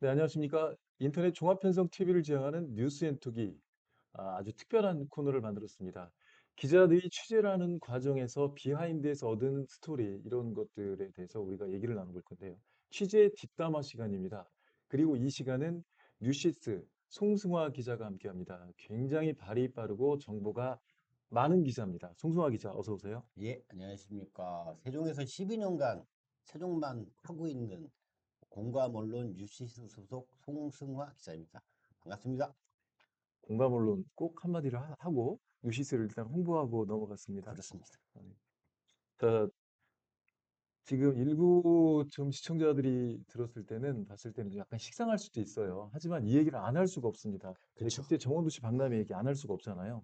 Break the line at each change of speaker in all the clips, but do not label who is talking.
네, 안녕하십니까. 인터넷 종합편성 TV를 지향하는 뉴스엔톡이 아주 특별한 코너를 만들었습니다. 기자들이 취재를 하는 과정에서 비하인드에서 얻은 스토리 이런 것들에 대해서 우리가 얘기를 나눠볼 건데요. 취재 뒷담화 시간입니다. 그리고 이 시간은 뉴시스 송승화 기자가 함께합니다. 굉장히 발이 빠르고 정보가 많은 기자입니다. 송승화 기자, 어서 오세요.
예, 안녕하십니까. 세종에서 12년간 세종만 하고 있는 공감 언론 뉴시스 소속 송승화 기자입니다. 반갑습니다.
공감 언론 꼭 한마디를 하고 뉴시스를 일단 홍보하고 넘어갔습니다.
그렇습니다.
자, 지금 일부 좀 시청자들이 들었을 때는 봤을 때는 약간 식상할 수도 있어요. 하지만 이 얘기를 안 할 수가 없습니다. 저희
그렇죠.
국제 정원도시 박람회 얘기 안 할 수가 없잖아요.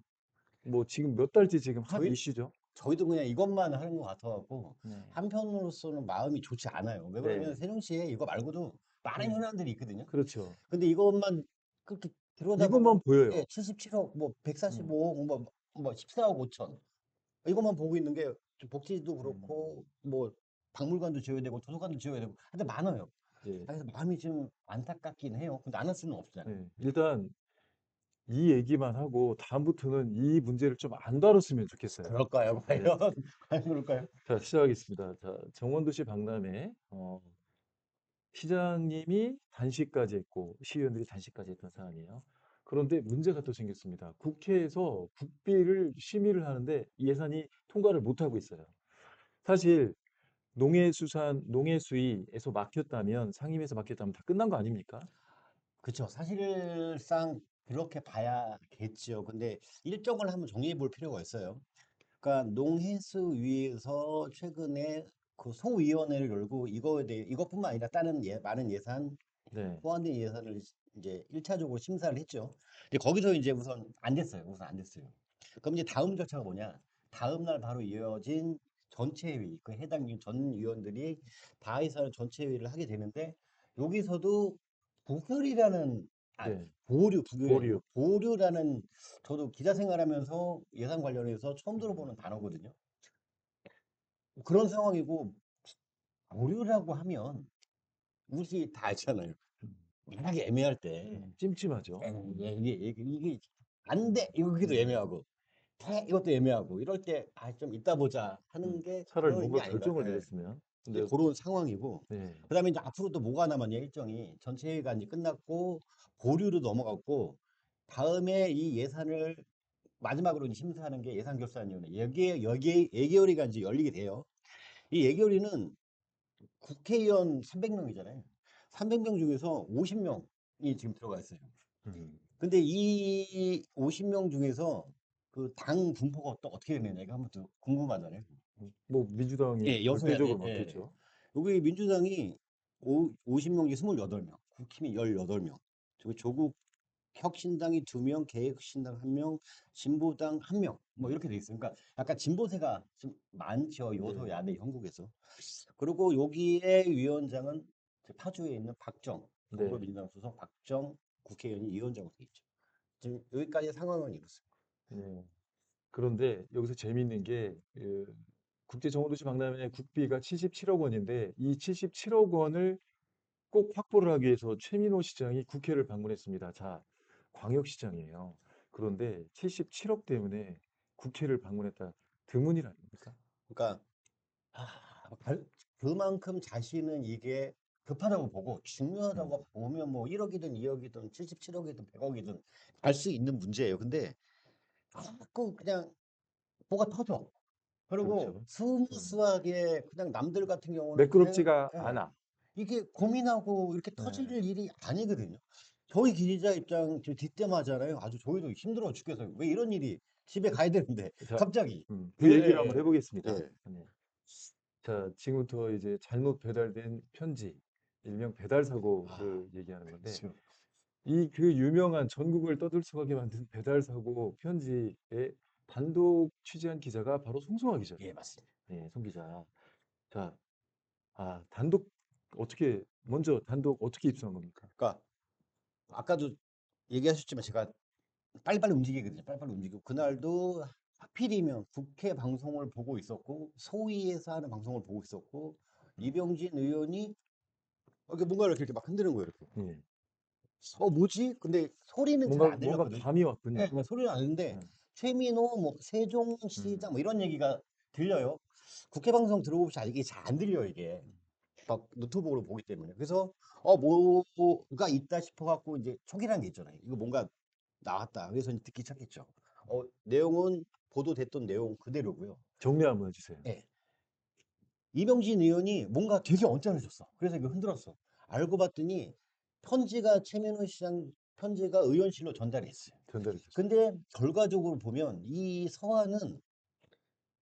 뭐 지금 몇 달째 지금 핫
저희,
이슈죠.
저희도 그냥 이것만 하는 것 같아갖고
네.
한편으로서는 마음이 좋지 않아요. 왜 그러면
네.
세종시에 이거 말고도 많은
네.
현안들이 있거든요.
그렇죠.
근데 이것만 그렇게 들여다보면
이것만 보여요.
예, 77억, 뭐
네.
145억, 뭐 14억 5천. 이것만 보고 있는 게 좀 복지도 그렇고 뭐 박물관도 지어야 되고 도서관도 지어야 되고 하여튼 많아요.
예.
그래서 마음이 좀 안타깝긴 해요. 근데 안 할 수는 없잖아요.
네. 일단 이 얘기만 하고 다음부터는 이 문제를 좀 안 다뤘으면 좋겠어요.
그럴까요, 과연?
네.
과연 그럴까요?
자, 시작하겠습니다. 자, 정원도시 박람회. 시장님이 단식까지 했고 시의원들이 단식까지 했던 사안이에요. 그런데 문제가 또 생겼습니다. 국회에서 국비를 심의를 하는데 예산이 통과를 못하고 있어요. 사실 농해수위에서 막혔다면 상임위에서 막혔다면 다 끝난 거 아닙니까?
그렇죠. 사실상 그렇게 봐야겠죠. 근데 일정을 한번 정리해 볼 필요가 있어요. 그러니까 농해수위에서 최근에 그 소위원회를 열고 이거에 대해 이것뿐만 아니라 다른 많은 예산
네,
포함된 예산을 이제 1차적으로 심사를 했죠. 근데 거기서 이제 우선 안 됐어요. 우선 안 됐어요. 그럼 이제 다음 절차가 뭐냐? 다음 날 바로 이어진 전체회의, 그 해당 전 위원들이 다 해서 전체회의를 하게 되는데 여기서도 부결이라는 아
네,
보류 부결이
보류.
아니고 보류라는 저도 기자 생활하면서 예산 관련해서 처음 들어보는 단어거든요. 그런 상황이고 보류라고 하면 우리 다 알잖아요.
음,
워낙에 애매할 때
찜찜하죠.
이게 안 돼! 이러기도
음,
애매하고, 돼! 이것도 애매하고, 이럴 때, 아, 좀 이따 보자 하는 게
차라리
그런 게
뭔가
아닌가.
결정을
예.
내렸으면.
이제
근데
그런 상황이고,
네,
그 다음에 이제 앞으로 또 뭐가 남았냐, 일정이. 전체회의가 이제 끝났고, 보류로 넘어갔고, 다음에 이 예산을 마지막으로 이제 심사하는 게 예산결산위원회. 여기에 예결위가 이제 열리게 돼요. 이 예결위는 국회의원 300명이잖아요. 300명 중에서 50명이 지금 들어가 있어요.
음,
근데 이 50명 중에서 그 당 분포가 또 어떻게 되느냐 이거 한번 또 궁금하잖아요.
뭐 민주당이
예,
절대적으로
예.
많겠죠.
여기 민주당이 50명 중에 28명, 국힘이 18명, 그리고 조국 혁신당이 2명, 계획신당 1명, 진보당 1명, 뭐 이렇게 돼 있어요. 그러니까 약간 진보세가 좀 많죠.
네,
여소야대 형국에서. 그리고 여기에 위원장은 파주에 있는 박정,
네.
더불어민주당 소속 박정 국회의원이 위원장으로 돼 있죠. 지금 여기까지 상황은 이렇습니다.
네. 그런데 여기서 재미있는 게 국제정원도시 박람회 국비가 77억 원인데 이 77억 원을 꼭 확보를 하기 위해서 최민호 시장이 국회를 방문했습니다. 자, 광역시장이에요. 그런데 77억 때문에 국회를 방문했다. 드문 일 아닙니까?
그러니까 그만큼 자신은 이게 급하다고 보고
음,
중요하다고 보면 뭐 1억이든 2억이든 77억이든 100억이든 갈 수 있는 문제예요. 근데 자꾸 그냥 뭐가 터져. 그리고
그렇죠. 음.
스무스하게 그냥 남들 같은 경우는 그냥
매끄럽지가
예,
않아.
이게 고민하고 이렇게 터질
네.
일이 아니거든요. 저희 기자 입장 저 뒷담화잖아요. 아주 저희도 힘들어 죽겠어요. 왜 이런 일이 집에 가야 되는데
자,
갑자기 예,
그 얘기를 한번
예, 예.
해보겠습니다.
예.
네. 자, 지금부터 이제 잘못 배달된 편지, 일명 배달
아,
사고를 얘기하는 건데,
그렇죠.
이 그 유명한 전국을 떠들썩하게 만든 배달 사고 편지에 단독 취재한 기자가 바로 송승화 기자예요.
예, 맞습니다.
네, 송 기자. 자, 단독 먼저 단독 어떻게 입수한 겁니까?
그러니까 아까도 얘기하셨지만 제가 빨리빨리 움직이거든요. 빨리빨리 움직이고 그날도 하필이면 국회 방송을 보고 있었고 소위에서 하는 방송을 보고 있었고 이병진 의원이 이렇게 뭔가를 이렇게 막 흔드는 거예요, 이렇게.
예.
뭐지? 근데 소리는 잘 안
뭔가
들렸거든요.
감이 왔군요.
예, 소리는 안 듣는데
예.
최민호 뭐 세종시장
음.
뭐 이런 얘기가 들려요. 국회 방송 들어보시면 이게 잘 안 들려요, 이게. 막 노트북으로 보기 때문에. 그래서 뭐가 있다 싶어 갖고 이제 촉이라는 게 있잖아요. 이거 뭔가 나왔다. 그래서 이제 듣기 시작했죠. 내용은 보도됐던 내용 그대로고요.
정리 한번 해 주세요.
예. 이병진 의원이 뭔가 되게 언짢아졌어. 그래서 이거 흔들었어. 알고 봤더니 편지가 최민호 시장 편지가 의원실로 전달이 됐어요.
전달해 주세요.
근데 결과적으로 보면 이 서한은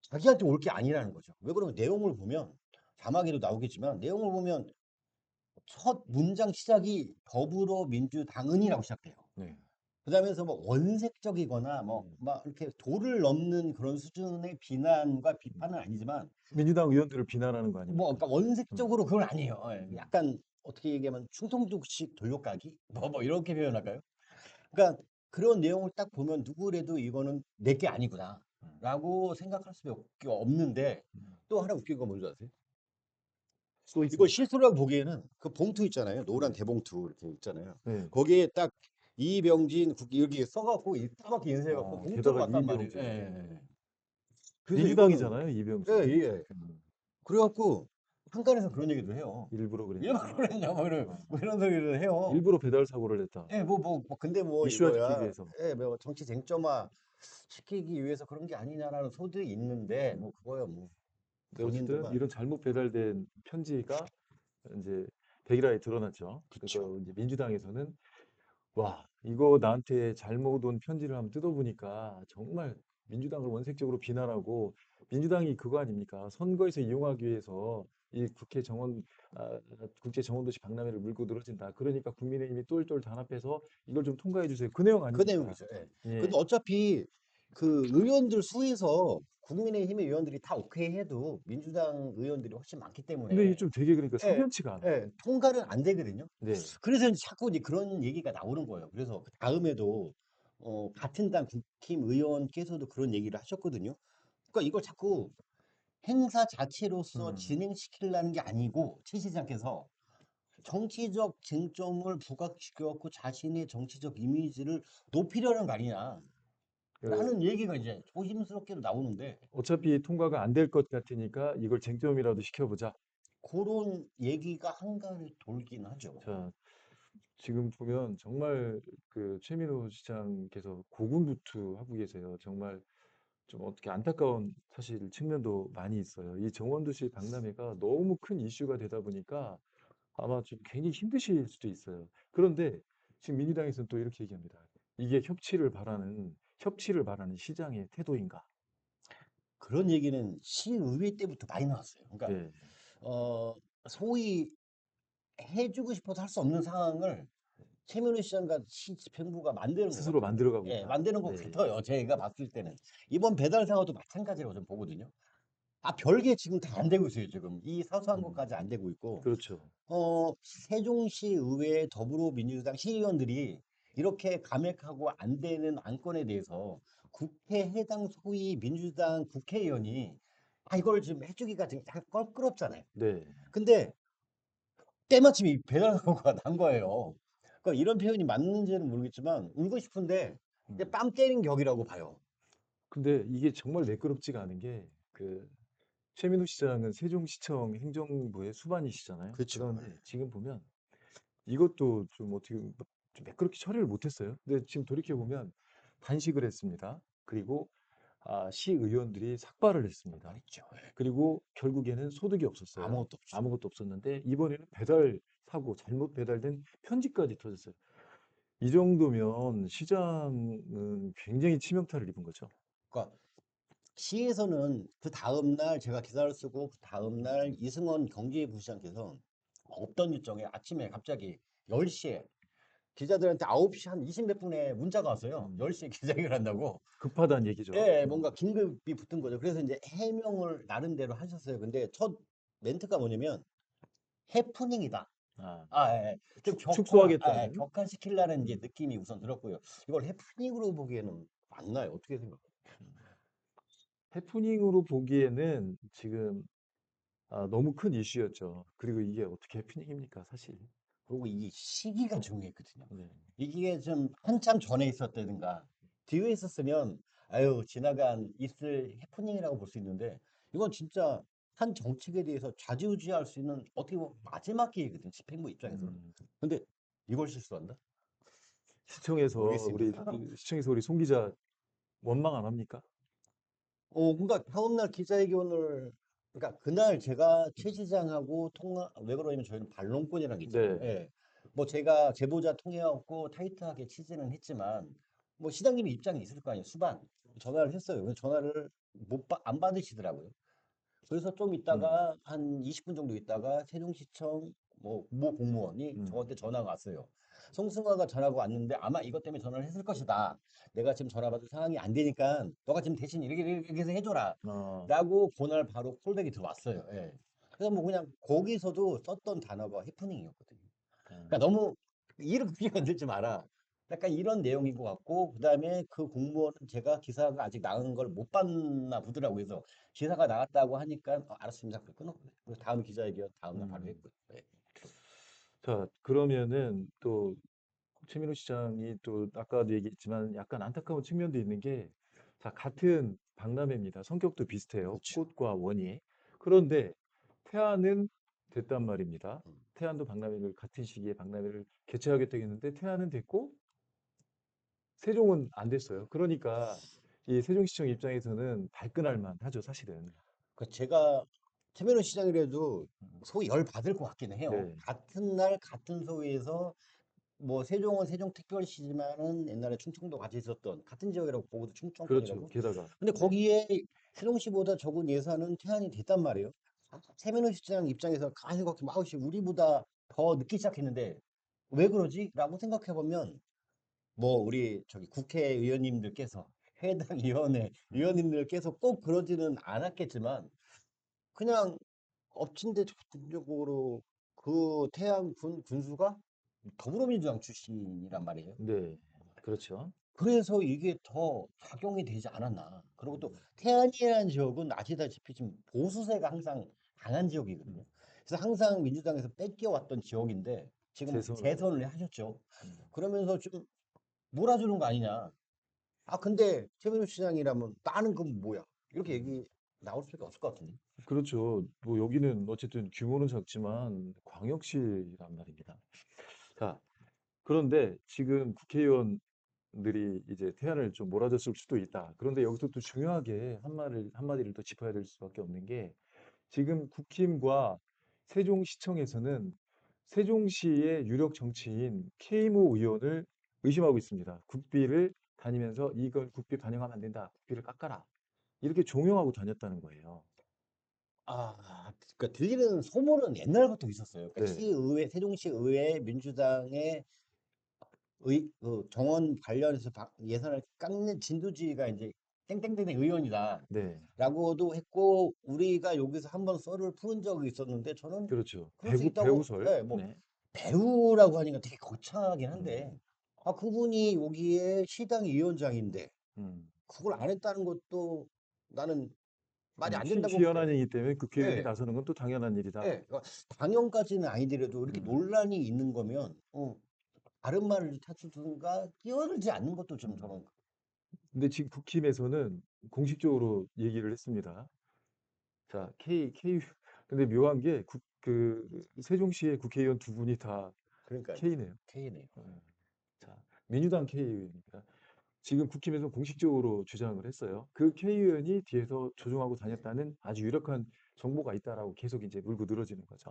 자기한테 올 게 아니라는 거죠. 왜 그러면 내용을 보면 자막에도 나오겠지만 내용을 보면 첫 문장 시작이 더불어민주당은이라고 시작돼요.
네.
그다음에서 뭐 원색적이거나
음.
막 이렇게 도를 넘는 그런 수준의 비난과
음.
비판은 아니지만
민주당 의원들을 비난하는 거 아닙니까?
그러니까
음.
원색적으로 그건 아니에요. 예.
음.
약간 어떻게 얘기하면 충청도식 돌려까기 이렇게 표현할까요? 그러니까 그런 내용을 딱 보면 누구래도 이거는 내 게
음.
아니구나라고 생각할 수밖에 없는데
음.
또 하나 웃긴 건 뭔지 아세요?
또
이거
있습니까?
실수라고 보기에는 그 봉투 있잖아요. 노란
네.
대봉투 이렇게 있잖아요.
네.
거기에 딱 이병진 이렇게 써갖고 까맣게 인쇄해갖고 봉투로
게다가
왔단 말이에요. 예,
이병진.
예, 예. 그래서 이거는
민주당이잖아요,
예,
이병진이.
예.
음.
그래갖고 한간에서 그런 얘기도 해요.
일부러 그랬냐.
일부러 그랬냐
어.
뭐 이런 소리를 해요.
일부러 배달 사고를 냈다.
예, 근데
이슈화 시키기
이거야.
위해서.
예, 뭐 정치 쟁점화 시키기 위해서 그런 게 아니냐라는 소들이 있는데
음.
그거야 뭐
근데 어쨌든
본인들만
이런 잘못 배달된 편지가 인제 백일화에 드러났죠.
그쵸.
그래서 인제 민주당에서는 '와 이거 나한테 잘못 온 편지를 한번 뜯어 보니까 정말 민주당을 원색적으로 비난하고 민주당이 그거 아닙니까? 선거에서 이용하기 위해서 이 국제 정원도시 박람회를 물고 늘어진다. 그러니까 국민의힘이 똘똘 단합해서 이걸 좀 통과해 주세요.' 그 내용
그
아닙니까?
내용이죠. 예. 근데
예.
어차피 그 의원들 수에서 국민의힘의 의원들이 다 오케이 해도 민주당 의원들이 훨씬 많기
근데 이게
때문에
좀 되게 그러니까
예,
석연치가 않아요.
통과는 안 되거든요.
네.
그래서 이제 자꾸 이제 그런 얘기가 나오는 거예요. 그래서 그 다음에도 같은 당 국힘 의원께서도 그런 얘기를 하셨거든요. 그러니까 이걸 자꾸 행사 자체로서
음.
진행시키려는 게 아니고 최 시장께서 정치적 쟁점을 부각시켜 갖고 자신의 정치적 이미지를 높이려는 거 아니냐라는
그
얘기가 이제 조심스럽게도 나오는데
어차피 통과가 안 될 것 같으니까 이걸 쟁점이라도 시켜 보자.
그런 얘기가 한간에 돌긴 하죠.
자, 지금 보면 정말 그 최민호 시장께서 고군분투하고 계세요. 정말 좀 어떻게 안타까운 사실 측면도 많이 있어요. 이 정원도시 박람회가 너무 큰 이슈가 되다 보니까 아마 좀 굉장히 힘드실 수도 있어요. 그런데 지금 민주당에서는 또 이렇게 얘기합니다. 이게 협치를 바라는 시장의 태도인가?
그런 얘기는 시의회 때부터 많이 나왔어요. 그러니까
네.
어 소위 해 주고 싶어서 할 수 없는 상황을 최민희 시장과 시 집행부가 만드는 것
스스로
같아요.
만들어가고
예,
있다.
만드는 것
네.
같아요. 제가 봤을 때는. 이번 배달 사고도 마찬가지라고 좀 보거든요. 별게 지금 다 안 되고 있어요, 지금. 이 사소한
음,
것까지 안 되고 있고.
그렇죠.
세종시 의회 더불어민주당 시의원들이 이렇게 감액하고 안 되는 안건에 대해서 국회 해당 소위 민주당 국회의원이 이걸 지금 해주기가 좀 약간 껄끄럽잖아요.
네.
근데 때마침 이 배달 사고가 난 거예요. 그러니까 이런 표현이 맞는지는 모르겠지만 울고 싶은데 이제
음.
뺨 때린 격이라고 봐요.
근데 이게 정말 매끄럽지가 않은 게 그 최민호 시장은 세종시청 행정부의 수반이시잖아요.
그렇죠.
그런데 지금 보면 이것도 좀 어떻게 보면 좀 매끄럽게 처리를 못했어요. 근데 지금 돌이켜 보면 단식을 했습니다. 그리고 시의원들이 삭발을 했습니다.
말했죠. 예.
그리고 결국에는 소득이 없었어요.
아무것도 없죠.
아무것도 없었는데 이번에는 배달 사고, 잘못 배달된 편지까지 터졌어요. 이 정도면 시장은 굉장히 치명타를 입은 거죠.
그러니까 시에서는 그 다음 날 제가 기사를 쓰고 그 다음 날 이승원 경제부시장께서 없던 일정에 아침에 갑자기 10시에 기자들한테 9시 한 20 몇 분에 문자가 왔어요.
음.
10시에 기자회견 한다고.
급하다는 얘기죠.
예, 뭔가 긴급이 붙은 거죠. 그래서 이제 해명을 나름대로 하셨어요. 근데 첫 멘트가 뭐냐면 해프닝이다.
아,
예, 예. 좀
축소하겠다는.
격화시키려는 이제
음.
느낌이 우선 들었고요. 이걸 해프닝으로 보기에는 맞나요? 어떻게 생각해요?
해프닝으로 보기에는 지금 너무 큰 이슈였죠. 그리고 이게 어떻게 해프닝입니까, 사실.
그리고 이 시기가 중요했거든요.
네.
이게 좀 한참 전에 있었다든가 뒤에 있었으면 아유 지나간 있을 해프닝이라고 볼 수 있는데 이건 진짜 한 정책에 대해서 좌지우지할 수 있는 어떻게 보면 마지막 기회거든 집행부 입장에서는.
음.
근데 이걸 실수한다?
시청에서
모르겠습니다.
시청에서 우리 송 기자 원망 안 합니까?
그러니까 다음날 기자회견을 그러니까 그날 제가 최
음.
시장하고 통화 왜 그러냐면 저희는 반론권이라는 게 있잖아요.
네.
예. 뭐 제가 제보자 통해갖고 타이트하게 취재는 했지만 뭐 시장님 입장이 있을 거 아니에요. 수반 전화를 했어요. 근데 전화를 안 받으시더라고요. 그래서 좀
음.
있다가 한 20분 정도 있다가 세종시청 모 공무원이
음.
저한테 전화가 왔어요. 송승화가 전화가 왔는데 아마 이것 때문에 전화를 했을 것이다. 내가 지금 전화 받을 상황이 안 되니까 너가 지금 대신 이렇게 해서 해줘라.
아.
라고 그날 바로 콜백이 들어왔어요. 예. 그래서 뭐 그냥 거기서도 썼던 단어가 해프닝이었거든요. 그러니까
음.
너무 일을 그렇게 건들지 마라. 약간 이런 내용인 것 같고 그다음에 그 공무원은 제가 기사가 아직 나온 걸 못 봤나 보더라고요. 그래서 기사가 나왔다고 하니까 알았습니다. 그래 끊었거든요. 그래서 다음 기자회견 다음날 바로
음.
했고요. 네.
자, 그러면은 또 최민호 시장이 또 아까도 얘기했지만 약간 안타까운 측면도 있는 게, 자, 같은 박람회입니다. 성격도 비슷해요.
그렇죠.
꽃과 원이. 그런데 태안은 됐단 말입니다.
음.
태안도 박람회를 같은 시기에 박람회를 개최하겠다고 했는데 태안은 됐고 세종은 안 됐어요. 그러니까 이 세종시청 입장에서는 발끈할 만하죠, 사실은.
그 제가 최면호 시장이라도
음.
소위 열 받을 것 같기는 해요.
네,
같은 날 같은 소위에서 뭐 세종은 세종특별시지만은 옛날에 충청도 같이 있었던 같은 지역이라고 보고도
그렇죠.
충청권이라고.
게다가
근데
네,
거기에 세종시보다 적은 예산은 태안이 됐단 말이에요. 세면호 시장 입장에서 가히 그렇게 마우씨 우리보다 더 늦게 시작했는데 왜 그러지? 라고 생각해 보면 뭐 우리 저기 국회의원님들께서 해당 위원회
음,
위원님들께서 꼭 그러지는 않았겠지만 그냥 엎친 데 덮친 격으로 그 태안 군수가 더불어민주당 출신이란 말이에요.
네, 그렇죠.
그래서 이게 더 작용이 되지 않았나. 그리고 또
음,
태안이라는 지역은 아시다시피 지금 보수세가 항상 강한
음,
지역이거든요. 그래서 항상 민주당에서 뺏겨왔던 지역인데 지금
재선으로.
재선을 하셨죠.
음,
그러면서 좀 몰아주는 거 아니냐. 아 근데 최민우 시장이라면 나는 그럼 뭐야. 이렇게
음.
얘기 나올 수밖에 없을 것 같은데.
그렇죠. 뭐 여기는 어쨌든 규모는 작지만 광역시란 말입니다. 자, 그런데 지금 국회의원들이 이제 태안을 좀 몰아줬을 수도 있다. 그런데 여기서 또 중요하게 한마디를 더 짚어야 될 수밖에 없는 게, 지금 국힘과 세종시청에서는 세종시의 유력 정치인 K모 의원을 의심하고 있습니다. 국비를 다니면서 이걸 국비 반영하면 안 된다. 국비를 깎아라. 이렇게 종용하고 다녔다는 거예요.
그러니까 들리는 소문은 옛날부터 있었어요. 그러니까
네,
시의회, 세종시 의회 민주당의 그 정원 관련해서 예산을 깎는 진두지가 이제 땡땡땡 의원이다.
네,
라고도 했고 우리가 여기서 한번 썰을 푸는 적이 있었는데 저는
그렇죠.
그럴 수 있다고
배우설.
예, 뭐
네.
배우라고 하니까 되게 거창하긴
음,
한데 그분이 여기에 시당 위원장인데
음.
그걸 안 했다는 것도 나는 말이 안 된다고
희한한 얘기 때문에 국회의원이
예,
나서는 건 또 당연한 일이다.
예. 그러니까 당연까지는 아니더라도 이렇게
음,
논란이 있는 거면 다른 말을 찾든가 끼어들지 않는 것도 좀
음.
저는
근데 지금 국힘에서는 공식적으로 얘기를 했습니다. 자, 근데 묘한 게 세종시의 국회의원 두 분이 다
그러니까요.
K네요.
K네요.
자, 민주당 K의원입니다. 지금 국힘에서 공식적으로 주장을 했어요. 그 K의원이 뒤에서 조종하고 다녔다는 아주 유력한 정보가 있다라고 계속 이제 물고 늘어지는 거죠.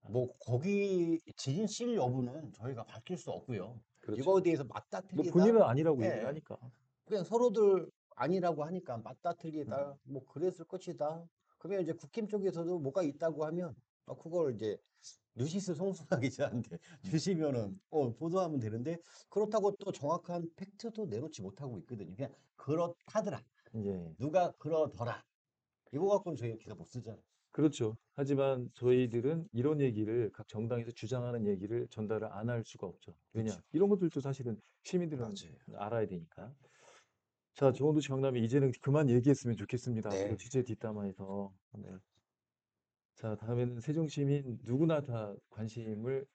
아,
뭐 거기 진실 여부는 저희가 밝힐 수 없고요.
그렇죠.
이거에 대해서 맞다
뭐
틀리다,
본인은 아니라고 얘기를
예,
하니까.
그냥 서로들 아니라고 하니까 맞다 틀리다,
음,
뭐 그랬을 것이다. 그러면 이제 국힘 쪽에서도 뭐가 있다고 하면 그걸 이제 뉴시스 송승헌 기자한테
음.
주시면은 보도하면 되는데 그렇다고 또 정확한 팩트도 내놓지 못하고 있거든요. 그냥 그렇다더라.
예.
누가 그러더라. 이거 갖고는 저희가 기사 못 쓰잖아요.
그렇죠. 하지만 저희들은 이런 얘기를 각 정당에서 주장하는 얘기를 전달을 안 할 수가 없죠. 왜냐?
그렇죠.
이런 것들도 사실은 시민들은
맞아요.
알아야 되니까. 자, 정원도 시강남이 이제는 그만 얘기했으면 좋겠습니다. 이거
네.
취재 뒷담화에서. 네. 자, 다음에는 세종시민 누구나 다 관심을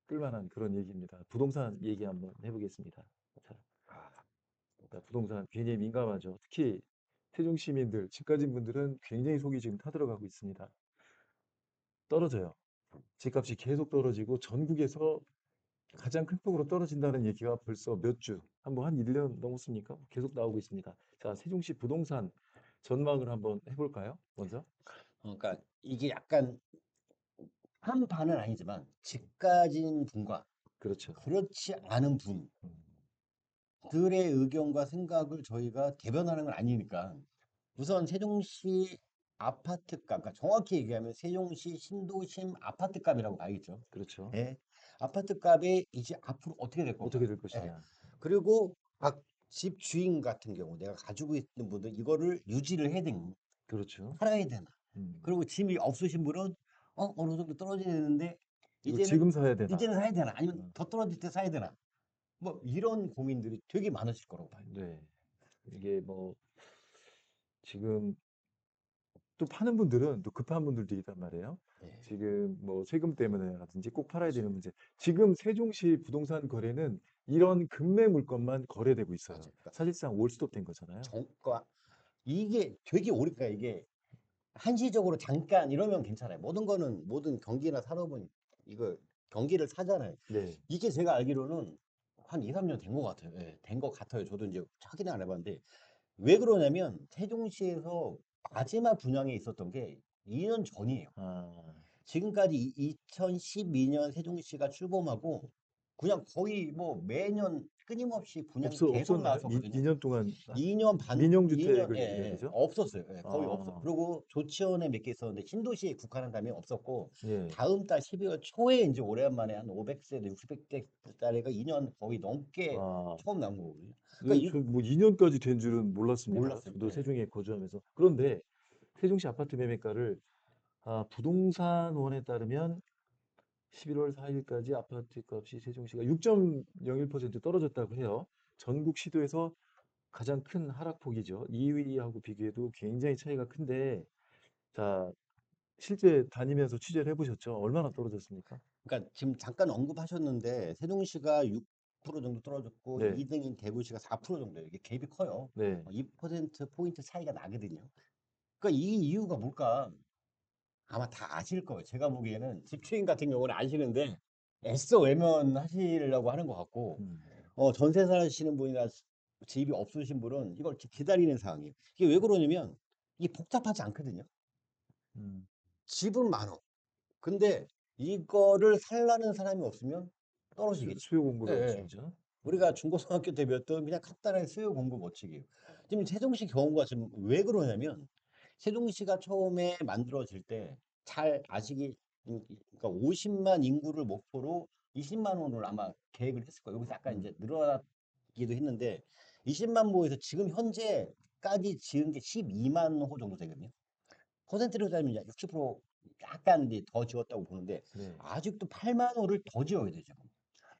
끌만한 그런 얘기입니다. 부동산 얘기 한번 해보겠습니다. 자,
아,
부동산 굉장히 민감하죠. 특히 세종 시민들, 집 가진 분들은 굉장히 속이 지금 타들어가고 있습니다. 떨어져요. 집값이 계속 떨어지고 전국에서 가장 큰 폭으로 떨어진다는 얘기가 벌써 몇 주, 한번 한 1년 넘었습니까? 계속 나오고 있습니다. 자, 세종시 부동산 전망을 한번 해볼까요? 먼저.
그러니까 이게 약간 한 반은 아니지만 집 가진 분과
그렇죠.
그렇지 않은
음,
분들의 의견과 생각을 저희가 대변하는 건 아니니까 우선 세종시 아파트값, 그러니까 정확히 얘기하면 세종시 신도심 아파트값이라고 봐야겠죠.
그렇죠.
예. 아파트값이 이제 앞으로 어떻게 될
어떻게
건가.
될
예.
것이냐.
그리고 각 집 주인 같은 경우 내가 가지고 있는 분들 이거를 유지를 해야 되는
그렇죠.
팔아야 되나.
음,
그리고 집이 없으신 분은 어느 정도 떨어져야 되는데
이거
이제는
지금 사야 되나?
이제는 사야 되나 아니면
어,
더 떨어질 때 사야 되나 뭐 이런 고민들이 되게 많으실 거라고 봐요.
네. 이게 뭐 지금 또 파는 분들은 또 급한 분들도 있단 말이에요.
예.
지금 뭐 세금 때문에라든지 꼭 팔아야
그렇죠.
되는 문제. 지금 세종시 부동산 거래는 이런 급매 물건만 거래되고
맞아요.
있어요.
그러니까
사실상 올스톱 된 거잖아요.
정가 이게 되게 오니까 이게 한시적으로 잠깐 이러면 괜찮아요. 모든 거는 모든 경기나 산업은 이거 경기를 사잖아요.
네.
이게 제가 알기로는 한 2, 3년 된 것 같아요. 예, 된 것 같아요. 저도 이제 확인은 안 해봤는데 왜 그러냐면 세종시에서 마지막 분양에 있었던 게 2년 전이에요.
아,
지금까지 2012년 세종시가 출범하고 그냥 거의 뭐 매년 끊임없이 분양이 계속
없었나요?
나왔었거든요.
2년 동안
2년 반, 2년,
민영주택을
예,
얘기하는
예,
거죠?
없었어요. 예, 거의 없어.
아,
그리고 조치원에 몇 개 있었는데 신도시에 국한한 다음에 없었고,
예.
다음 달 12월 초에 이제 오랜만에 한 500세대, 600세대가 2년 거의 넘게
아,
처음 나온 거거든요.
네,
그러니까 이
저뭐 2년까지 된 줄은 몰랐습니다.
몰랐어요.
저도
예.
세종에 거주하면서. 그런데 세종시 아파트 매매가를 부동산원에 따르면 11월 4일까지 아파트 값이 세종시가 6.01% 떨어졌다고 해요. 전국 시도에서 가장 큰 하락폭이죠. 2위하고 비교해도 굉장히 차이가 큰데, 자, 실제 다니면서 취재를 해보셨죠? 얼마나 떨어졌습니까?
그러니까 지금 잠깐 언급하셨는데 세종시가 6% 정도 떨어졌고
네,
2등인 대구시가 4% 정도예요. 이게 갭이 커요.
네.
2% 포인트 차이가 나거든요. 그러니까 이 이유가 뭘까? 아마 다 아실 거예요. 제가 보기에는 집주인 같은 경우는 아시는데 애써 외면하시려고 하는 것 같고
음,
전세 사시는 분이나 집이 없으신 분은 이걸 기다리는 상황이에요. 이게 왜 그러냐면 이게 복잡하지 않거든요.
음.
집은 많어. 근데 이거를 살라는 사람이 없으면 떨어지겠죠.
수요
예,
공급의
예.
원칙이죠.
우리가 중고등학교 때 배웠던 그냥 간단한 수요 공급 원칙이에요. 지금 세종시 경우가 지금 왜 그러냐면 세종시가 처음에 만들어질 때 잘 아시기 그러니까 50만 인구를 목표로 20만 원을 아마 계획을 했을 거예요. 여기서 약간
음,
이제 늘어나기도 했는데 20만 호에서 지금 현재까지 지은 게 12만 호 정도 되거든요. 퍼센트로 따지면 60% 약간 이제 더 지었다고 보는데
네.
아직도 8만 호를 더 지어야 되죠.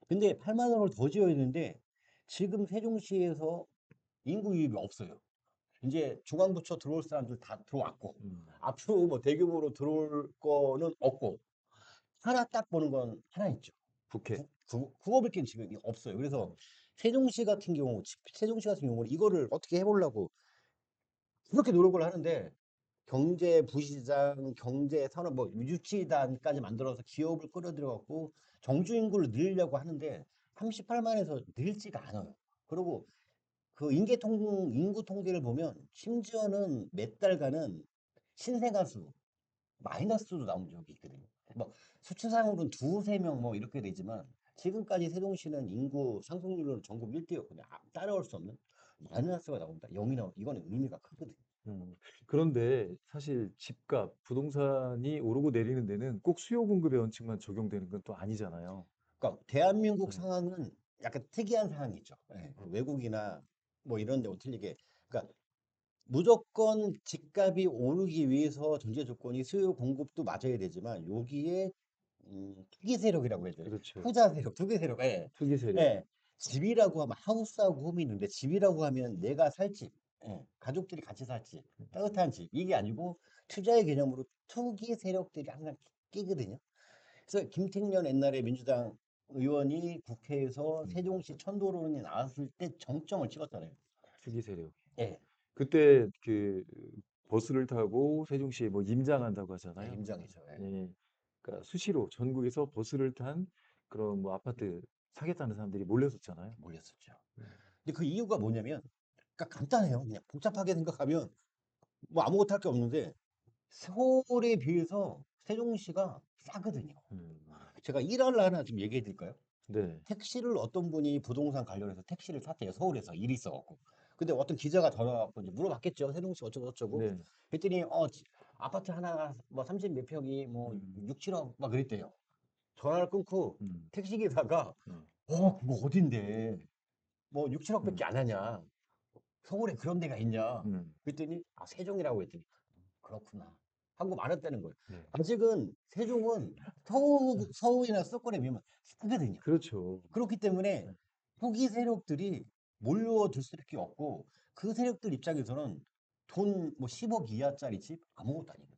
근데 8만 원을 더 지어야 되는데 지금 세종시에서 인구 유입이 없어요. 이제 중앙부처 들어올 사람들 다 들어왔고
음,
앞으로 뭐 대규모로 들어올 거는 없고 하나 딱 보는 건 하나 있죠.
국회.
국어빌긴 지금 없어요. 그래서
음,
세종시 같은 경우는 이거를 어떻게 해보려고 그렇게 노력을 하는데 경제부시장, 경제산업, 뭐 유치단까지 만들어서 기업을 끌어들여갖고 정주 인구를 늘리려고 하는데 38만에서 늘지가 않아요. 그리고 그 인구 통계를 보면 심지어는 몇 달간은 신생아 수 마이너스도 나온 적이 있거든요. 뭐 수치상으로는 두세 명 뭐 이렇게 되지만 지금까지 세종시는 인구 상승률은 전국 1등이었거든요. 따라올 수 없는 마이너스가 나온다. 0이 나온다. 이거는 의미가 크거든요.
음. 그런데 사실 집값, 부동산이 오르고 내리는 데는 꼭 수요 공급의 원칙만 적용되는 건 또 아니잖아요.
그러니까 대한민국
네.
상황은 약간 특이한 상황이 있죠. 예, 그 외국이나 뭐 이런 데와 틀리게. 그러니까 무조건 집값이 오르기 위해서 전제 조건이 수요 공급도 맞아야 되지만 여기에 투기 세력이라고 해야 되나?
그렇죠.
투자 세력, 투기 세력. 예.
투기 세력.
예. 집이라고 하면 하우스하고 홈이 있는데 집이라고 하면 내가 살 집. 예, 가족들이 같이 살지, 따뜻한 집, 이게 아니고 투자의 개념으로 투기 세력들이 항상 끼거든요. 그래서 김택년 옛날에 민주당 의원이 국회에서
음.
세종시 천도론이 나왔을 때 정점을 찍었잖아요.
투기 세력.
예,
그때 그 버스를 타고 세종시에 뭐 임장한다고
예,
하잖아요.
임장이죠. 예,
예. 그러니까 수시로 전국에서 버스를 탄 그런 뭐 아파트 사겠다는 사람들이 몰렸었잖아요.
몰렸었죠.
음.
근데 그 이유가 뭐냐면, 그러니까 간단해요. 그냥 복잡하게 생각하면 뭐 아무것도 할 게 없는데 서울에 비해서 세종시가 싸거든요.
음.
제가 일화를 하나 좀 얘기해 드릴까요?
네.
택시를 어떤 분이 부동산 관련해서 택시를 탔대요. 서울에서 일이 있어갖고. 근데 어떤 기자가 전화 와갖고 이제 물어봤겠죠. 세종시 어쩌고 저쩌고.
네.
그랬더니 아파트 하나가 뭐 30 몇 평이 뭐
음.
6, 7억 막 그랬대요. 전화를 끊고
음.
택시 기사가
네.
그거 어딘데? 뭐 6, 7억밖에
음.
안 하냐? 서울에 그런 데가 있냐?
음.
그랬더니 세종이라고 했더니 그렇구나 하고 말았다는 거예요.
네.
아직은 세종은 서울이나 수도권에 비하면 싸거든요.
그렇죠.
그렇기 때문에
네.
후기 세력들이 몰려들 수밖에 없고 그 세력들 입장에서는 돈 뭐 10억 이하짜리 집 아무것도 아니거든요.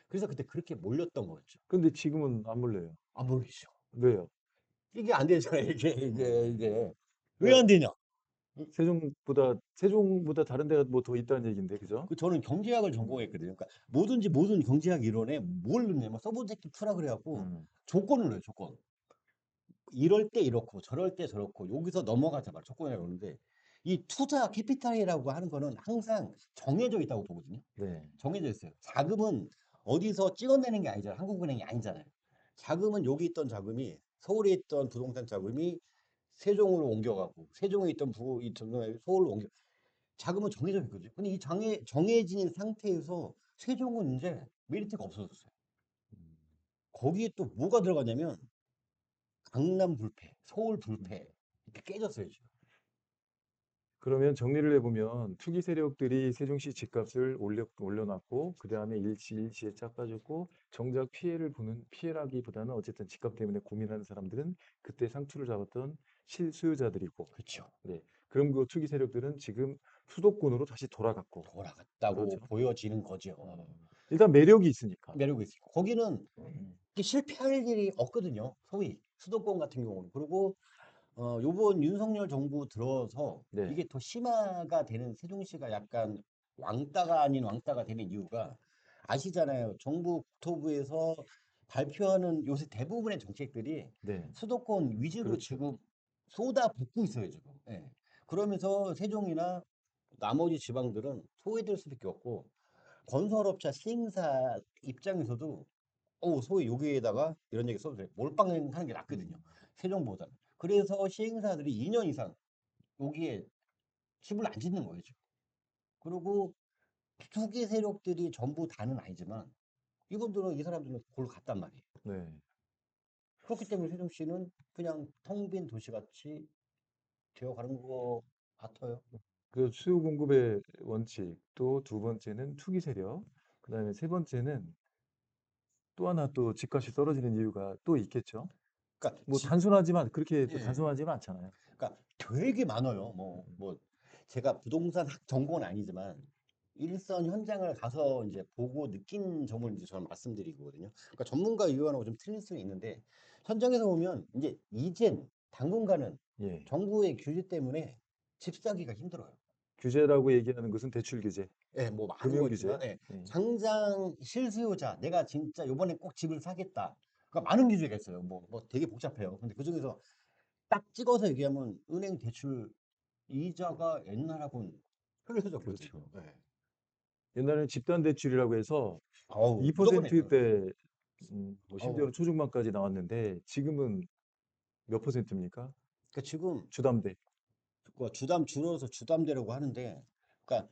그래서 그때 그렇게 몰렸던 거였죠.
근데 지금은 안 몰려요.
안 몰리죠.
왜요?
이게 안 되잖아요. 이게 왜 안
그러니까
되냐?
세종보다 다른 데가 뭐 더 있다는 얘기인데, 그죠?
저는 경제학을
음.
전공했거든요. 그러니까 뭐든지 모든 경제학 이론에 뭘 넣냐면 서브젝트 투라 그래갖고
음.
조건을 넣어요. 조건. 이럴 때 이렇고 저럴 때 저렇고 여기서 넘어가자 말 조건이라고 그러는데 이 투자 캐피탈이라고 하는 거는 항상 정해져 있다고 보거든요.
네.
정해져 있어요. 자금은 어디서 찍어내는 게 아니잖아요. 한국은행이 아니잖아요. 자금은 여기 있던 자금이 서울에 있던 부동산 자금이 세종으로 옮겨가고 세종에 있던 이 자금이 서울로 옮겨 자금은 정해져 있거든요. 근데 이 정해진 상태에서 세종은 이제 메리트가 없어졌어요.
음.
거기에 또 뭐가 들어가냐면 강남 불패, 서울
음.
불패 이렇게 깨졌어요 지금.
그러면 정리를 해보면 투기 세력들이 세종시 집값을 올려놨고 그다음에 일시에 짝 빠졌고 정작 피해라기보다는 어쨌든 집값 때문에 고민하는 사람들은 그때 상투를 잡았던 실수요자들이고,
그렇죠.
네. 그럼 그 투기 세력들은 지금 수도권으로 다시 돌아갔고,
돌아갔다고
그렇죠.
보여지는 거죠.
일단 매력이 있으니까.
매력이 있어요. 거기는
음.
이렇게 실패할 일이 없거든요. 소위 수도권 같은 경우는. 그리고 요번 윤석열 정부 들어서
네.
이게 더 심화가 되는 세종시가 약간 왕따가 아닌 왕따가 되는 이유가 아시잖아요. 정부 국토부에서 발표하는 요새 대부분의 정책들이
네.
수도권 위주로
그렇죠.
지금 쏟아붓고 있어요, 지금. 예. 그러면서 세종이나 나머지 지방들은 소외될 수밖에 없고 건설업자 시행사 입장에서도 소위 여기에다가 이런 얘기 써도 돼요. 몰빵하는 게 낫거든요.
음.
세종보다. 그래서 시행사들이 2년 이상 여기에 집을 안 짓는 거예요, 지금. 그리고 투기 세력들이 전부 다는 아니지만 이분들은 이 사람들은 골 갔단 말이에요.
네.
그렇기 때문에 세종시는 그냥 텅 빈 도시같이 되어가는 것 같아요.
그 수요 공급의 원칙, 또 두 번째는 투기 세력, 그다음에 세 번째는 또 하나 또 집값이 떨어지는 이유가 또 있겠죠.
그러니까
뭐 단순하지만 그렇게 또
예.
단순하지는 않잖아요.
그러니까 되게 많아요.
음.
뭐 제가 부동산 전공은 아니지만 일선 현장을 가서 이제 보고 느낀 점을 이제 저는 말씀드리거든요. 그러니까 전문가 의견하고 좀 틀릴 수는 있는데 현장에서 보면 이젠 당분간은
예.
정부의 규제 때문에 집 사기가 힘들어요.
규제라고 얘기하는 것은 대출 규제,
예, 뭐 많은
금융
거 있지만
규제.
예,
예.
당장 실수요자 내가 진짜 요번에 꼭 집을 사겠다. 그러니까 많은 규제가 있어요. 뭐 되게 복잡해요. 근데 그중에서 딱 찍어서 얘기하면 은행 대출 이자가 옛날하고는
그렇죠.
틀려졌거든요. 네.
옛날에는 집단 대출이라고 해서
무조건 했죠.
2%대 뭐 심지어는
어우,
초중반까지 나왔는데 지금은 몇 퍼센트입니까?
그러니까 지금
주담대.
그 주담 줄여서 주담대라고 하는데, 그러니까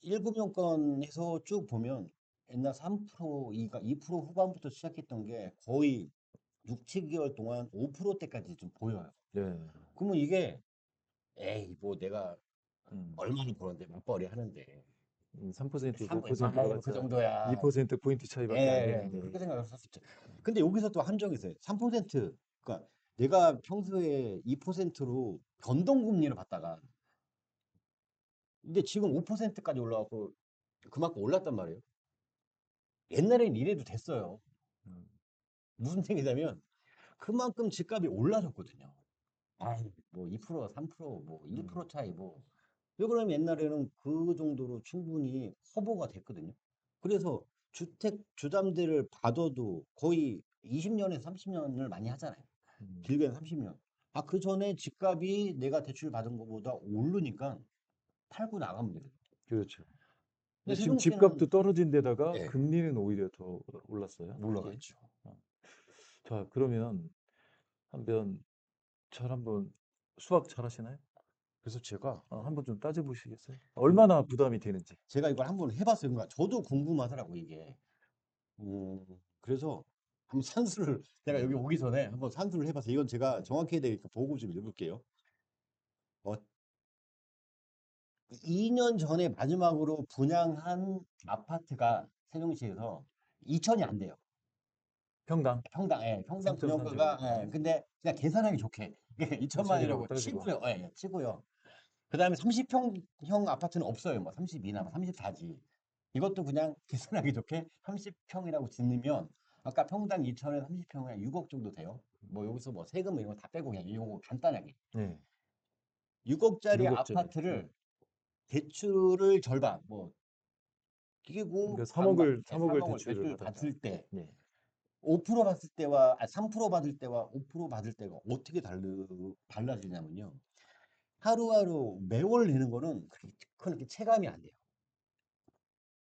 1금융권 해서 쭉 보면 옛날 3%, 2% 후반부터 시작했던 게 거의 6, 7개월 동안 5%대까지 좀 보여요.
네.
그러면 이게 에이 뭐 내가
음.
얼마나 벌었는데 맞벌이 하는데
3%,
3,
5%가
그
봤자
정도야.
2% 포인트 차이밖에 안 되는데.
그렇게 생각을 했었죠. 근데 여기서 또 함정이 있어요. 3%, 그러니까 내가 평소에 2%로 변동금리를 받다가 근데 지금 5%까지 올라가고 그만큼 올랐단 말이에요. 옛날엔 이래도 됐어요.
음.
무슨 얘기냐면 그만큼 집값이 올라졌거든요. 아, 뭐 2%, 3%, 뭐
음.
1% 차이 뭐. 왜 그러면 옛날에는 그 정도로 충분히 커버가 됐거든요. 그래서 주택 주담대를 받아도 거의 20년에서 30년을 많이 하잖아요.
음.
길게는 30년. 아, 그 전에 집값이 내가 대출 받은 것보다 오르니까 팔고 나가면 돼요.
그렇죠.
근데
근데 지금 집값도
세종시는
떨어진 데다가
예,
금리는 오히려 더 올랐어요, 특히.
올라갔죠.
어. 자, 그러면 한번 한번 수학 잘하시나요?
그래서 제가
한번 좀 따져 보시겠어요? 얼마나 부담이 되는지.
제가 이걸 한번 해봤어요. 그러니까 저도 궁금하더라고 이게. 그래서 한번 산수를 제가 여기
음.
오기 전에 한번 산수를 해봤어요. 이건 제가 정확해야 되니까 보고 좀 읽을게요. 어, 2년 전에 마지막으로 분양한 아파트가 세종시에서 2천이 안 돼요.
평당
평당, 예, 평당
3.3제곱.
분양가가, 예, 근데 그냥 계산하기 좋게 2천만 원이라고
2천이라고 따지고.
치고요. 예, 치고요. 그 다음에 30평형 아파트는 없어요. 뭐 32나 34지. 이것도 그냥 계산하기 좋게 30평이라고 짓으면 아까 평당 2천에 30평에 6억 정도 돼요. 뭐 여기서 뭐 세금 이런 거 다 빼고 그냥 이거 간단하게.
네.
6억짜리
6억짜리.
아파트를 대출을 절반 뭐 끼고
그러니까
반반
3억을 3억을
3억을
대출을
대출
받았다.
받을 때
네.
5% 받을 때와 3% 받을 때와 5% 받을 때가 어떻게 달라지냐면요. 하루하루 매월 내는 거는 그렇게 체감이 안 돼요.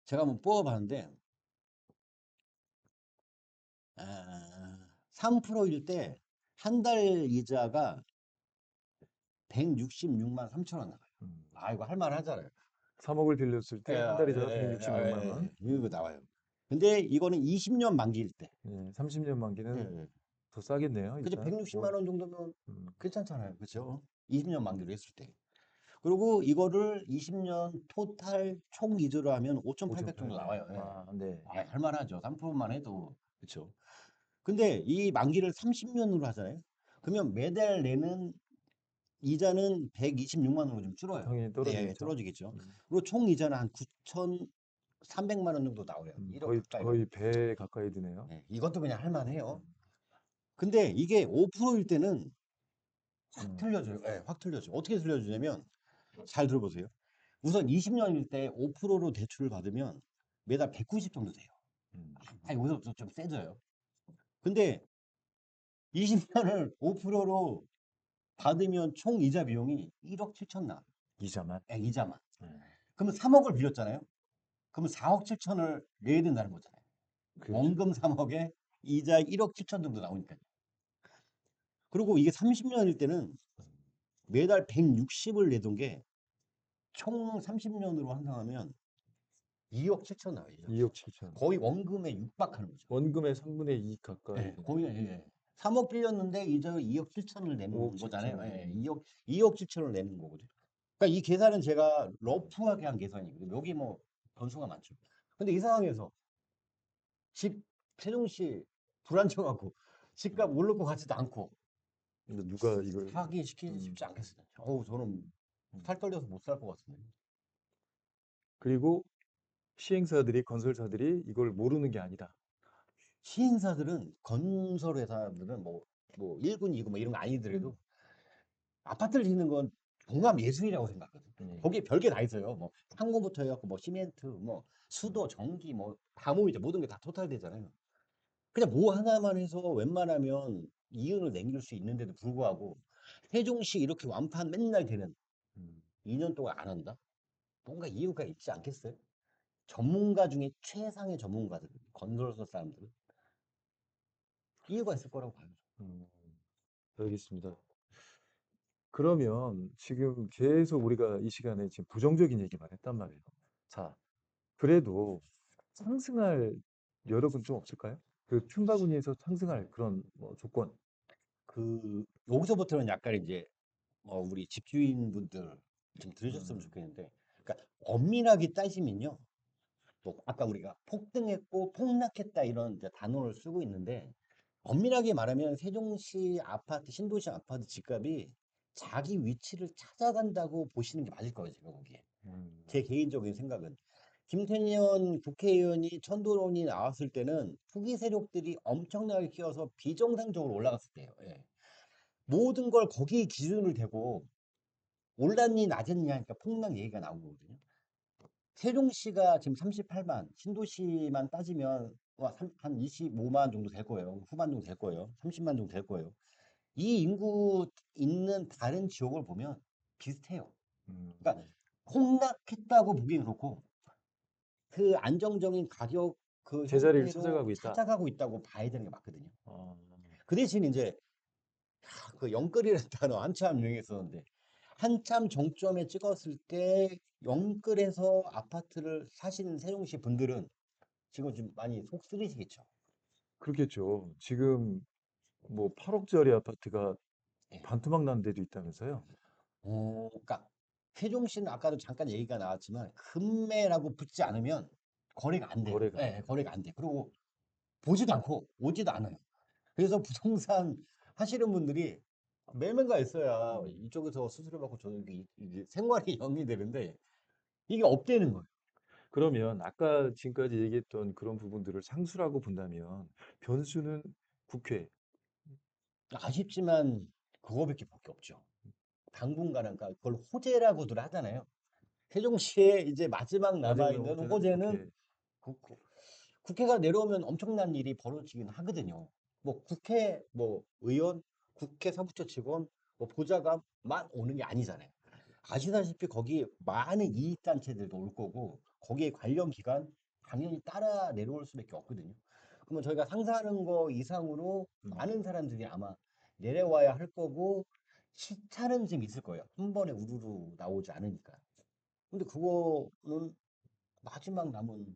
제가 한번 뽑아봤는데 3%일 때 한 달 이자가 166만 3천 원 나와요.
음.
아, 이거 할 만하잖아요.
3억을 빌렸을
예,
때 한 달 이자가
예,
166만 원.
이거 나와요. 근데 이거는 20년 만기일 때.
네, 30년
예,
만기는
예.
더 싸겠네요,
그죠?
일단.
160만 원 정도면
음.
괜찮잖아요. 그렇죠? 20년 만기로 했을 때. 그리고 이거를 20년 토탈 총 이주로 하면 5,800 정도
5,800.
나와요. 예.
네.
아, 할 만하죠. 3%만 해도. 그렇죠? 근데 이 만기를 30년으로 하잖아요. 그러면 매달 내는 이자는 126만 원으로 좀 줄어요.
당연히
네,
떨어지겠죠.
떨어지겠죠.
음.
그리고 총 이자는 한 9,300만 원 정도 나와요. 1억
거의
가까이
거의
나오죠.
배 가까이 드네요.
네, 이것도 그냥 할 만해요.
음.
근데 이게 5%일 때는 확
음.
틀려져요. 네, 확 틀려져요. 어떻게 틀려지냐면 잘 들어보세요. 우선 20년일 때 5%로 대출을 받으면 매달 190 정도 돼요.
음.
아, 여기서부터 좀 세져요. 근데 20년을 5%로 받으면 총 이자 비용이 1억 7천 나와요.
이자만.
네, 이자만.
음.
그러면 3억을 빌렸잖아요. 그러면 4억 7천을 내야 된다는 거잖아요.
그렇죠.
원금 3억에 이자 1억 7천 정도 나오니까요. 그리고 이게 30년일 때는 매달 160을 내던 게 총 30년으로 환산하면 2억 7천 나와요.
2억 7천.
거의 원금에 육박하는 거죠.
원금의 3분의 2 가까이
예,
되네요.
거의 예. 3억 빌렸는데 이자 2억 7천을
5억
내는
7천.
거잖아요. 예, 2억 7천을 내는 거거든요. 그러니까 이 계산은 제가 러프하게 한 계산이거든요. 여기 뭐 변수가 많죠. 근데 이 상황에서 집 세종시 불안정하고 집값 오를 것 같지도 않고
근데 누가 이걸
사기 시키기
음.
쉽지 않겠어요. 어우, 저는
음.
팔 떨려서 못 살 것 같은데.
그리고 시행사들이 건설사들이 이걸 모르는 게 아니다.
시행사들은 건설회사들은 뭐 1군, 2군 뭐 이런 거 아니더라도 아파트를 짓는 건 종합 예술이라고 생각하거든요.
네.
거기에 별게 다 있어요. 뭐 항공부터 해갖고 뭐 시멘트, 뭐 수도, 전기 뭐 다 모이죠. 모든 게 다 토탈 되잖아요. 그냥 뭐 하나만 해서 웬만하면 이윤을 남길 수 있는데도 불구하고 세종시 이렇게 완판 맨날 되는
음.
2년 동안 안 한다? 뭔가 이유가 있지 않겠어요? 전문가 중에 최상의 전문가들, 건설사 사람들은 이유가 있을 거라고 봐요.
음. 알겠습니다. 그러면 지금 계속 우리가 이 시간에 지금 부정적인 얘기만 했단 말이에요. 자, 그래도 상승할 여력은 좀 없을까요? 그 틈바구니에서 상승할 그런 뭐 조건.
여기서부터는 약간 이제 우리 집주인분들 좀 들으셨으면
음.
좋겠는데, 그러니까 엄밀하게 따지면요, 뭐 아까 우리가 폭등했고 폭락했다 이런 이제 단어를 쓰고 있는데, 엄밀하게 말하면 세종시 아파트, 신도시 아파트 집값이 자기 위치를 찾아간다고 보시는 게 맞을 거예요, 제가 보기에. 제 개인적인 생각은. 김태년 국회의원이 천도론이 나왔을 때는 후기 세력들이 엄청나게 끼어서 비정상적으로 올라갔을 때예요. 예. 모든 걸 거기 기준을 대고 올랐니 낮았냐 하니까 폭락 얘기가 나온 거거든요. 세종시가 지금 38만, 신도시만 따지면 한 25만 정도 될 거예요. 후반 정도 될 거예요. 30만 정도 될 거예요. 이 인구 있는 다른 지역을 보면 비슷해요.
음.
그러니까 폭락했다고 보기엔 그렇고 그 안정적인 가격 그
제자리를
형태로
찾아가고 있다.
찾아가고 있다고 봐야 되는 게 맞거든요.
어.
그 대신 이제 그 영끌이라는 단어 한참 유행했었는데 한참 정점에 찍었을 때 영끌에서 아파트를 사시는 세종시 분들은 지금 좀 많이 속 쓰리시겠죠.
그렇겠죠. 지금 뭐 8억짜리 아파트가
예.
반토막 난 데도 있다면서요?
그러니까 세종시는 아까도 잠깐 얘기가 나왔지만 금매라고 붙지 않으면 거래가 안 돼요.
거래가 안
예,
된다.
거래가 안 돼. 그리고 보지도 않고 오지도 않아요. 그래서 부동산 하시는 분들이 매매가 있어야
음.
이쪽에서 수수료 받고 저는 이게 생활이 영이 되는데 이게 없대는 거예요.
그러면 아까 지금까지 얘기했던 그런 부분들을 상수라고 본다면 변수는 국회.
아쉽지만 그거밖에 밖에 없죠. 당분간은 그러니까 그걸 호재라고들 하잖아요. 세종시에 이제 마지막
마지막에
남아있는
호재는
호재는
국회.
국회가 내려오면 엄청난 일이 벌어지긴 하거든요. 뭐 국회 뭐 의원, 국회 사무처 직원, 뭐 보좌관만 오는 게 아니잖아요. 아시다시피 거기 많은 이익단체들도 올 거고 거기에 관련 기관 당연히 따라 내려올 수밖에 없거든요. 그러면 저희가 상상하는 거 이상으로
음.
많은 사람들이 아마 내려와야 할 거고 시차는 좀 있을 거예요. 한 번에 우르르 나오지 않으니까. 근데 그거는 마지막 남은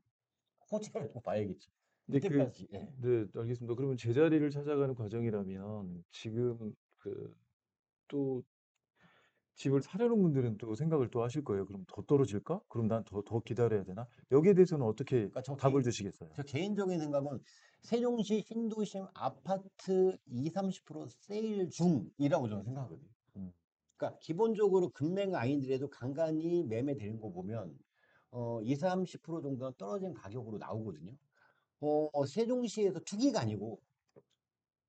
호재라고 봐야겠죠.
근데 그
그때까지. 예.
네, 알겠습니다. 그러면 제자리를 찾아가는 과정이라면 지금 그 또 집을 사려는 분들은 또 생각을 또 하실 거예요. '그럼 더 떨어질까? 그럼 난 더 기다려야 되나?' 여기에 대해서는 어떻게
그러니까
답을 주시겠어요?
저 개인적인 생각은 세종시 신도심 아파트 20-30% 세일 중이라고 저는 생각하거든요.
음.
그러니까 기본적으로 금매가 아니더라도 간간히 매매되는 거 보면 20-30% 정도는 떨어진 가격으로 나오거든요. 세종시에서 투기가 아니고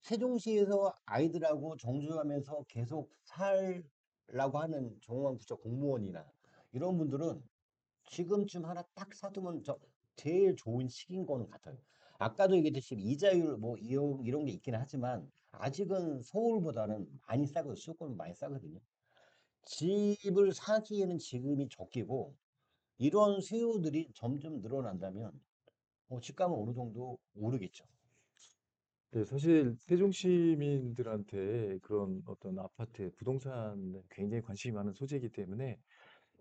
세종시에서 아이들하고 정주하면서 계속 살라고 하는 정호원구청 공무원이나 이런 분들은 지금쯤 하나 딱 사두면 제일 좋은 시기인 거는 같아요. 아까도 얘기했듯이 이자율 뭐 이런 게 있긴 하지만 아직은 서울보다는 많이 싸고 수도권은 많이 싸거든요. 집을 사기에는 지금이 적기고 이런 수요들이 점점 늘어난다면 집값은 어느 정도 오르겠죠.
네, 사실 세종 시민들한테 그런 어떤 아파트, 부동산에 굉장히 관심이 많은 소재이기 때문에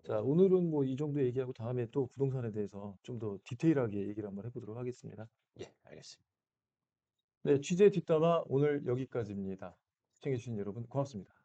자, 오늘은 뭐 이 정도 얘기하고 다음에 또 부동산에 대해서 좀 더 디테일하게 얘기를 한번 해보도록 하겠습니다.
예, 알겠습니다.
네, 취재 뒷담화 오늘 여기까지입니다. 시청해주신 여러분 고맙습니다.